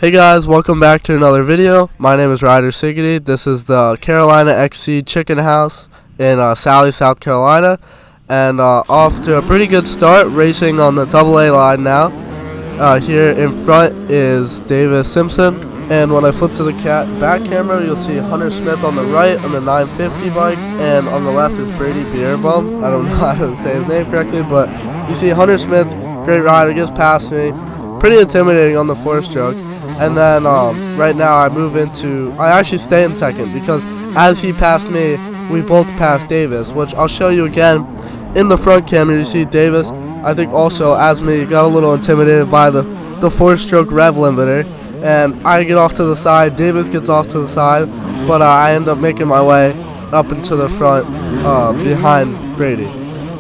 Hey guys, welcome back to another video. My name is Ryder Sigety. This is the Carolina XC Chicken House in Sally, South Carolina, and off to a pretty good start, racing on the AA line now. Here in front is Davis Simpson, and when I flip to the back camera, you'll see Hunter Smith on the right on the 950 bike, and on the left is Brady Beerbum. I don't know how to say his name correctly, but you see Hunter Smith, great rider, gets past me, pretty intimidating on the 4-stroke. And then right now I actually stay in second because as he passed me, we both passed Davis, which I'll show you again. In the front camera, you see Davis, I think also as me, got a little intimidated by the 4-stroke rev limiter. And I get off to the side, Davis gets off to the side, but I end up making my way up into the front behind Brady.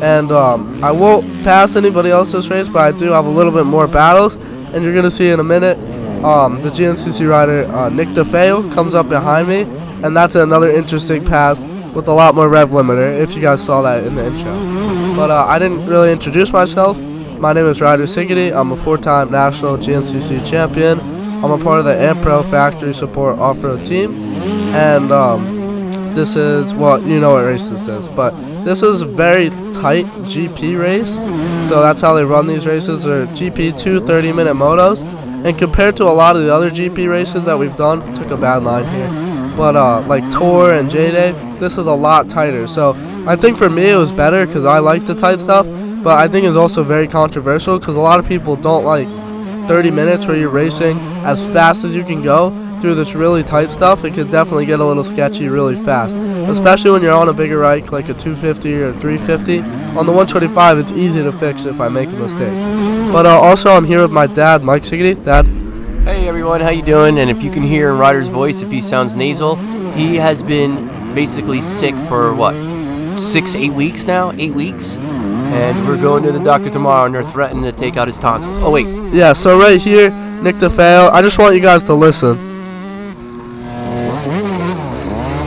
And I won't pass anybody else this race, but I do have a little bit more battles, and you're going to see in a minute. The GNCC rider Nick DeFeo comes up behind me, and that's another interesting pass with a lot more rev limiter, if you guys saw that in the intro. But I didn't really introduce myself. My name is Ryder Sigety. I'm a 4-time national GNCC champion. I'm a part of the Ampro factory support off-road team, and this is, well, you know what race this is, but this is a very tight GP race, so that's how they run these races. They're GP 2 30-minute motos. And compared to a lot of the other GP races that we've done, took a bad line here, but like Tour and J-Day, this is a lot tighter. So I think for me it was better because I like the tight stuff, but I think it's also very controversial because a lot of people don't like 30 minutes where you're racing as fast as you can go through this really tight stuff. It could definitely get a little sketchy really fast, especially when you're on a bigger bike like a 250 or a 350. On the 125, it's easy to fix if I make a mistake. But also, I'm here with my dad, Mike Sigety. Dad. Hey everyone, how you doing? And if you can hear in Ryder's voice, if he sounds nasal, he has been basically sick for what, 6-8 weeks now? 8 weeks? And we're going to the doctor tomorrow, and they're threatening to take out his tonsils. Oh wait. Yeah. So right here, Nick DeFeo. I just want you guys to listen.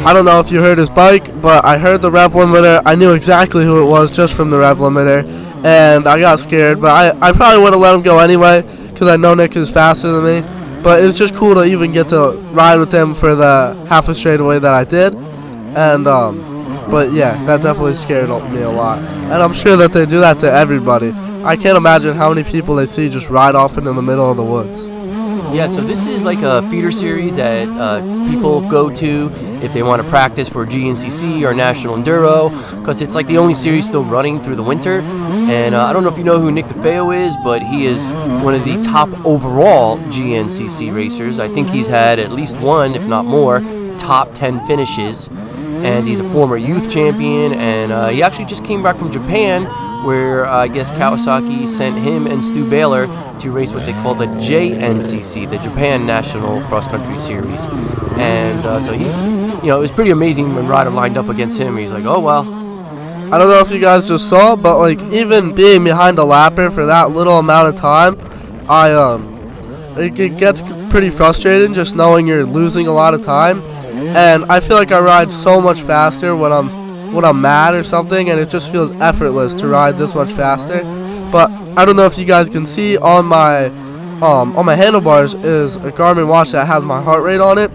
I don't know if you heard his bike, but I heard the rev limiter. I knew exactly who it was just from the rev limiter, and I got scared, but I probably would have let him go anyway because I know Nick is faster than me. But it's just cool to even get to ride with him for the half a straightaway that I did. And but yeah, that definitely scared me a lot, and I'm sure that they do that to everybody. I can't imagine how many people they see just ride off into the middle of the woods. Yeah, so this is like a feeder series that people go to if they want to practice for GNCC or National Enduro, because it's like the only series still running through the winter. And I don't know if you know who Nick DeFeo is, but he is one of the top overall GNCC racers. I think he's had at least one, if not more, top 10 finishes. And he's a former youth champion, and he actually just came back from Japan, where I guess Kawasaki sent him and Stu Baylor to race what they call the JNCC, the Japan National Cross Country Series. And so he's, you know, it was pretty amazing when Ryder lined up against him. He's like, oh well. I don't know if you guys just saw, but like even being behind a lapper for that little amount of time, it gets pretty frustrating just knowing you're losing a lot of time. And I feel like I ride so much faster when I'm mad or something, and it just feels effortless to ride this much faster. But I don't know if you guys can see on my handlebars is a Garmin watch that has my heart rate on it,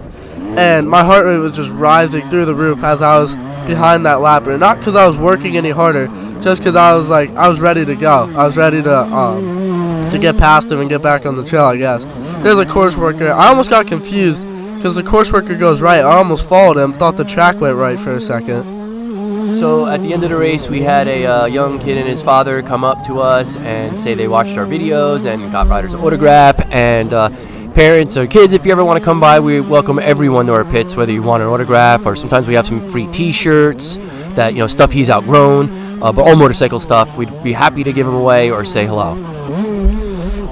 and my heart rate was just rising through the roof as I was behind that lapper. Not because I was working any harder, just because I was ready to go. I was ready to get past him and get back on the trail, I guess. There's a course worker. I almost got confused because the course worker goes right. I almost followed him, thought the track went right for a second. So at the end of the race, we had a young kid and his father come up to us and say they watched our videos and got Ryder's autograph. And parents or kids, if you ever want to come by, we welcome everyone to our pits, whether you want an autograph or sometimes we have some free T-shirts that, you know, stuff he's outgrown, but all motorcycle stuff. We'd be happy to give him away or say hello.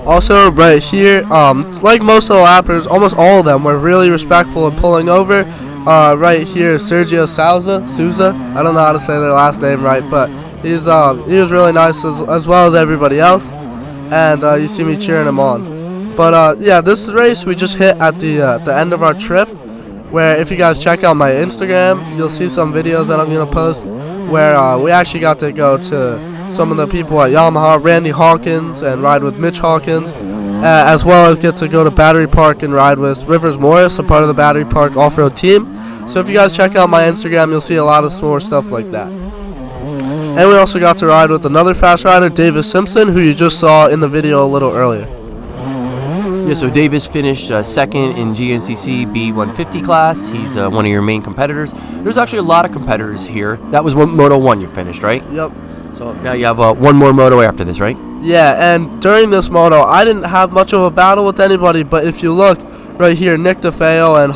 Also, right here, like most of the lappers, almost all of them were really respectful of pulling over. Right here is Sergio Souza. I don't know how to say their last name right, but he was really nice as well as everybody else, and you see me cheering him on. But yeah, this race we just hit at the end of our trip, where if you guys check out my Instagram, you'll see some videos that I'm gonna post, where we actually got to go to some of the people at Yamaha, Randy Hawkins, and ride with Mitch Hawkins. as well as get to go to Battery Park and ride with Rivers Morris, a part of the Battery Park off-road team. So if you guys check out my Instagram, you'll see a lot of more stuff like that. And we also got to ride with another fast rider, Davis Simpson, who you just saw in the video a little earlier. Yeah, so Davis finished second in GNCC B150 class. He's one of your main competitors. There's actually a lot of competitors here. That was Moto 1 you finished, right? Yep. So now you have one more Moto after this, right? Yeah, and during this Moto, I didn't have much of a battle with anybody, but if you look right here, Nick DeFeo and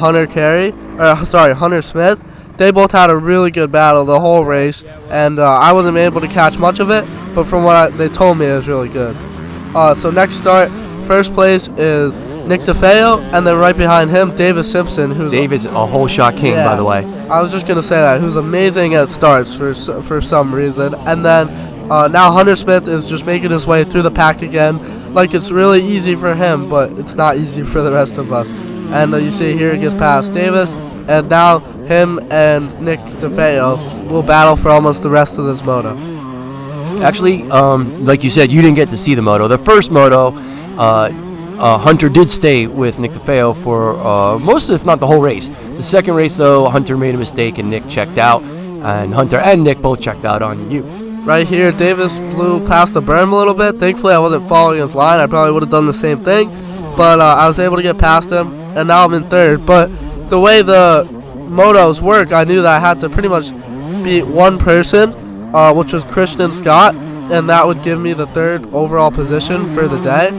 Hunter Smith, they both had a really good battle the whole race, and I wasn't able to catch much of it, but from what they told me, it was really good. So next start, first place is Nick DeFeo, and then right behind him, Davis Simpson, who's a whole shot king, by the way. I was just gonna say that, who's amazing at starts for some reason, and then now Hunter Smith is just making his way through the pack again, like it's really easy for him, but it's not easy for the rest of us. And you see here, he gets past Davis, and now him and Nick DeFeo will battle for almost the rest of this Moto. Actually, like you said, you didn't get to see the Moto. The first Moto, Hunter did stay with Nick DeFeo for most, if not the whole race. The second race, though, Hunter made a mistake and Nick checked out, and Hunter and Nick both checked out on you. Right here, Davis blew past the berm a little bit. Thankfully, I wasn't following his line. I probably would have done the same thing, but I was able to get past him, and now I'm in third. But the way the motos work, I knew that I had to pretty much beat one person, which was Christian Scott, and that would give me the third overall position for the day.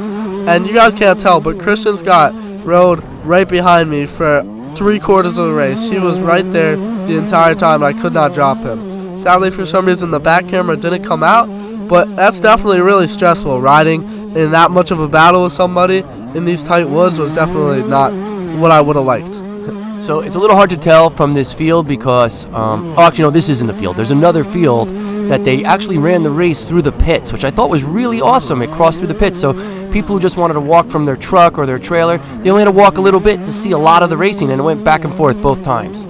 And you guys can't tell, but Christian Scott rode right behind me for 3/4 of the race. He was right there the entire time. I could not drop him. Sadly, for some reason, the back camera didn't come out, but that's definitely really stressful. Riding in that much of a battle with somebody in these tight woods was definitely not what I would have liked. So it's a little hard to tell from this field because, actually, no, this isn't the field. There's another field that they actually ran the race through the pits, which I thought was really awesome. It crossed through the pits, so people who just wanted to walk from their truck or their trailer, they only had to walk a little bit to see a lot of the racing, and it went back and forth both times.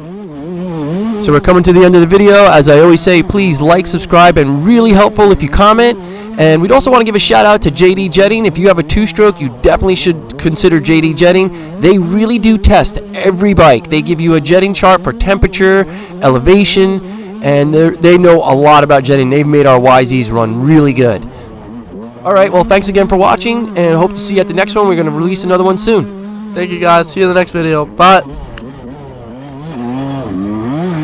So we're coming to the end of the video. As I always say, please like, subscribe, and really helpful if you comment. And we'd also want to give a shout out to JD Jetting. If you have a two-stroke, you definitely should consider JD Jetting. They really do test every bike. They give you a jetting chart for temperature, elevation, and they know a lot about jetting. They've made our YZs run really good. All right, well, thanks again for watching, and hope to see you at the next one. We're going to release another one soon. Thank you, guys. See you in the next video. Bye.